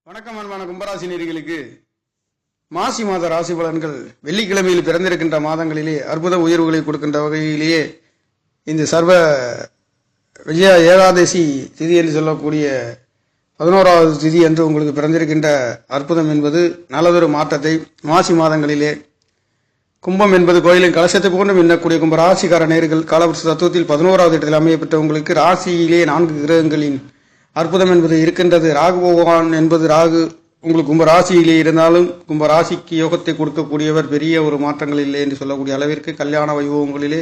வணக்கம் அன்பான கும்பராசி நேயர்களுக்கு மாசி மாத ராசி பலன்கள் வெள்ளிக்கிழமையில் பிறந்திருக்கின்ற மாதங்களிலே அற்புத உயர்வுகளை கொடுக்கின்ற வகையிலேயே இந்த சர்வ விஜய ஏகாதசி திதி என்று சொல்லக்கூடிய 11வது திதி என்று உங்களுக்கு பிறந்திருக்கின்ற அற்புதம் என்பது நல்லதொரு மாற்றத்தை மாசி மாதங்களிலே கும்பம் என்பது கோயிலின் கலசத்தை போன்று மின்னக்கூடிய கும்ப ராசிக்கார நேர்கள் காலவர்ஷ தத்துவத்தில் 11வது இடத்தில் அமையப்பட்ட உங்களுக்கு ராசியிலே 4 கிரகங்களின் அற்புதம் என்பது இருக்கின்றது. ராகு பகவான் என்பது ராகு உங்களுக்கு கும்ப ராசியிலே இருந்தாலும் கும்ப ராசிக்கு யோகத்தை கொடுக்கக்கூடியவர், பெரிய ஒரு மாற்றங்கள் இல்லை என்று சொல்லக்கூடிய அளவிற்கு கல்யாண வைபவங்களிலே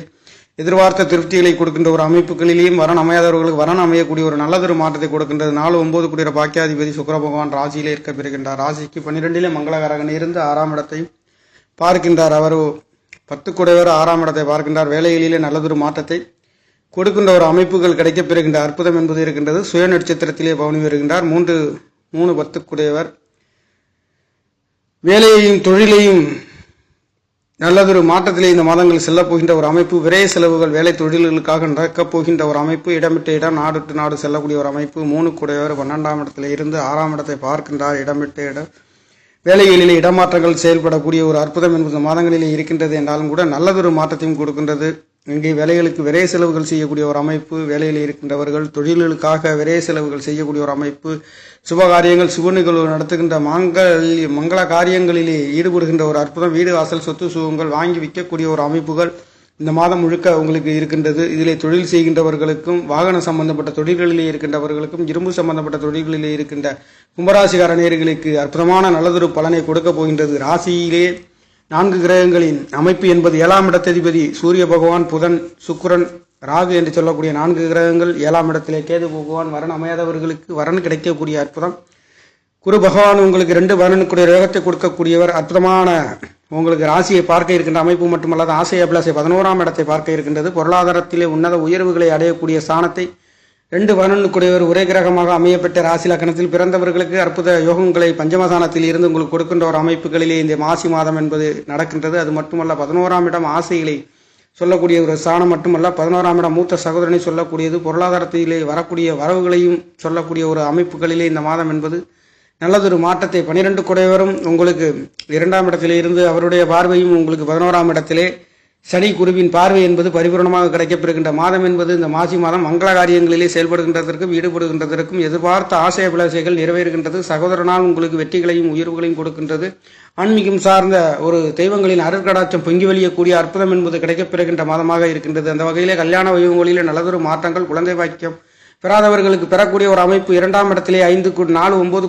எதிர்பார்த்த திருப்திகளை கொடுக்கின்ற ஒரு அமைப்புகளிலேயும் வரன் அமையாதவர்களுக்கு வரன் அமையக்கூடிய ஒரு நல்லதொரு மாற்றத்தை கொடுக்கின்றது. 4-9 கூடிய பாக்கியாதிபதி சுக்கிர பகவான் ராசியிலே இருக்க பெறுகின்றார். ராசிக்கு 12 மங்களகரகன் இருந்து 6ஆம் இடத்தை பார்க்கின்றார். அவர் 10 கூடையவர் 6ஆம் இடத்தை பார்க்கின்றார். வேலைகளிலே நல்லதொரு மாற்றத்தை கொடுக்கின்ற ஒரு அமைப்புகள் கிடைக்கப் பெறுகின்ற அற்புதம் என்பது இருக்கின்றது. சுய நட்சத்திரத்திலே பவனி வருகின்றார். 3-10 கூடையவர் வேலையையும் தொழிலையும் நல்லதொரு மாற்றத்திலே இந்த மாதங்கள் செல்லப் போகின்ற ஒரு அமைப்பு. விரைய செலவுகள் வேலை தொழில்களுக்காக நடக்கப் போகின்ற ஒரு அமைப்பு. இடமிட்ட இடம் நாடு விட்டு நாடு செல்லக்கூடிய ஒரு அமைப்பு. 3 கூடையவர் 12ஆம் இடத்திலே இருந்து 6ஆம் இடத்தை பார்க்கின்றார். இடமிட்ட இடம் வேலைகளிலே இடமாற்றங்கள் செயல்படக்கூடிய ஒரு அற்புதம் என்பது மாதங்களிலே இருக்கின்றது என்றாலும் கூட நல்லதொரு மாற்றத்தையும் கொடுக்கின்றது. இங்கே வேலைகளுக்கு விரைய செலவுகள் செய்யக்கூடிய ஒரு அமைப்பு, வேலையில் இருக்கின்றவர்கள் தொழில்களுக்காக விரைய செலவுகள் செய்யக்கூடிய ஒரு அமைப்பு, சுபகாரியங்கள் சுப நிகழ்வு நடத்துகின்ற மங்கள காரியங்களிலே ஈடுபடுகின்ற ஒரு அற்புதம், வீடு வாசல் சொத்து சுகங்கள் வாங்கி விற்கக்கூடிய ஒரு அமைப்புகள் இந்த மாதம் முழுக்க உங்களுக்கு இருக்கின்றது. இதிலே தொழில் செய்கின்றவர்களுக்கும் வாகன சம்பந்தப்பட்ட தொழில்களிலே இருக்கின்றவர்களுக்கும் இரும்பு சம்பந்தப்பட்ட தொழில்களிலே இருக்கின்ற கும்பராசிகார நேயர்களுக்கு அற்புதமான நல்லதொரு பலனை கொடுக்க போகின்றது. ராசியிலே 4 கிரகங்களின் அமைப்பு என்பது 7ஆம் இடத்ததிபதி சூரிய பகவான், புதன், சுக்கிரன், ராகு என்று சொல்லக்கூடிய 4 கிரகங்கள். 7ஆம் இடத்திலே கேது பகவான். வரன் அமையாதவர்களுக்கு வரன் கிடைக்கக்கூடிய அற்புதம். குரு பகவான் உங்களுக்கு 2 வரனுக்குரிய யோகத்தை கொடுக்கக்கூடியவர். அற்புதமான உங்களுக்கு ராசியை பார்க்க இருக்கின்ற அமைப்பு மட்டுமல்லாது ஆசை அபிலாசை 11ஆம் இடத்தை பார்க்க இருக்கின்றது. பொருளாதாரத்திலே உன்னத உயர்வுகளை அடையக்கூடிய ஸ்தானத்தை 2 வரனுக்குடையவர் ஒரே கிரகமாக அமையப்பட்ட ராசி லக்கணத்தில் பிறந்தவர்களுக்கு அற்புத யோகங்களை பஞ்சமதானத்தில் இருந்து உங்களுக்கு கொடுக்கின்ற ஒரு அமைப்புகளிலே இந்த மாசி மாதம் என்பது நடக்கின்றது. அது மட்டுமல்ல 11ஆம் இடம் ஆசைகளை சொல்லக்கூடிய ஒரு ஸ்தானம் மட்டுமல்ல, 11ஆம் இடம் மூத்த சகோதரனை சொல்லக்கூடியது. பொருளாதாரத்திலே வரக்கூடிய வரவுகளையும் சொல்லக்கூடிய ஒரு அமைப்புகளிலே இந்த மாதம் என்பது நல்லதொரு மாற்றத்தை 12 கூடையவரும் உங்களுக்கு 2ஆம் இடத்திலே இருந்து அவருடைய பார்வையும் உங்களுக்கு 11ஆம் இடத்திலே சனி குருவின் பார்வை என்பது பரிபூர்ணமாக கிடைக்கப்பெறுகின்ற மாதம் என்பது இந்த மாசி மாதம் மங்கள காரியங்களிலே செயல்படுகின்றதற்கும் ஈடுபடுகின்றதற்கும் எதிர்பார்த்த ஆசை அபிலாசைகள் நிறைவேறுகின்றது. சகோதரனால் உங்களுக்கு வெற்றிகளையும் உயர்வுகளையும் கொடுக்கின்றது. ஆன்மீகம் சார்ந்த ஒரு தெய்வங்களின் அருட்கடாட்சம் பொங்கி வழியக்கூடிய அற்புதம் என்பது கிடைக்கப்பெறுகின்ற மாதமாக இருக்கின்றது. அந்த வகையிலே கல்யாண வைபவங்களிலே நல்லதொரு மாற்றங்கள், குழந்தை பாக்கியம் பெறாதவர்களுக்கு பெறக்கூடிய ஒரு அமைப்பு. 2ஆம் இடத்திலே 5-4-9 கூடிய